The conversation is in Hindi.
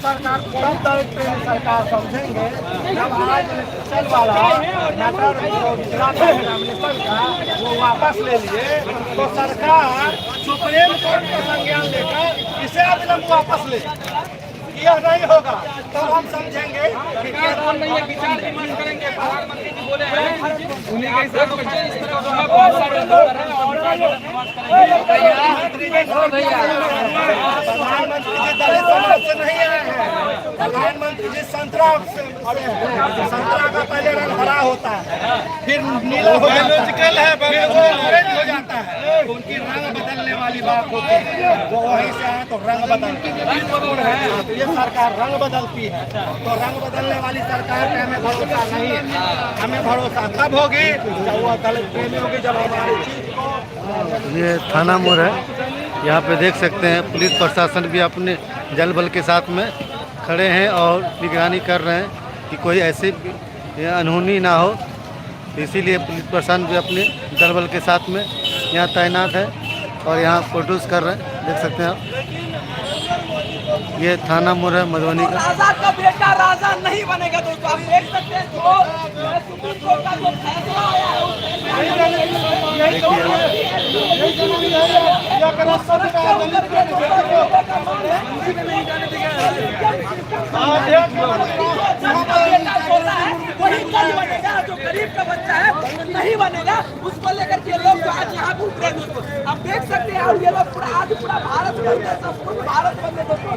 सरकार तब दलित प्रेमी सरकार समझेंगे जब आज चल वाला मैटर गुजरात में नॉमिनेशन का वो वापस ले लिए तो सरकार सुप्रीम कोर्ट का संज्ञान लेकर इसे अविलंब वापस ले। यह नहीं होगा तब हम समझेंगे कि विचार करेंगे। प्रधानमंत्री जी बोले हैं उन्हीं के हिसाब से इस तरह जो है बहुत सारे लोग हैं प्रधानमंत्री जी दलित समाज से नहीं आए हैं। प्रधानमंत्री जी संतरा का पहले रंग हरा होता है फिर नीला हो जाता है फिर वो ऑरेंज हो जाता है। उनकी रंग बदलने वाली बात होती है वो वहीं से आए तो रंग बदलती है। तो ये सरकार रंग बदलती है तो रंग बदलने वाली सरकार पे हमें भरोसा नहीं है। हमें भरोसा तब होगी जब वो दलित प्रेमी होगी जब हमारी चीज को। ये थाना मोड़ है, यहाँ पे देख सकते हैं पुलिस प्रशासन भी अपने जल बल के साथ में खड़े हैं और निगरानी कर रहे हैं कि कोई ऐसी अनहोनी ना हो। इसीलिए पुलिस प्रशासन भी अपने दल बल के साथ में यहाँ तैनात है और यहाँ फोटोज कर रहे हैं, देख सकते हैं आप। ये थाना मोड़ है मधुबनी का। राजा का बेटा राजा नहीं बनेगा दोस्तों, आप देख सकते हैं जो सुप्रीम कोर्ट का जो फैसला आया है वही कल बनेगा। जो गरीब का बच्चा है नहीं बनेगा, उसको लेकर के लोग जो आज यहाँ घूम रहे हैं दोस्तों। आप देख सकते हैं ये लोग पूरा आज पूरा भारत बंद है, सब कुछ भारत बंद है दोस्तों।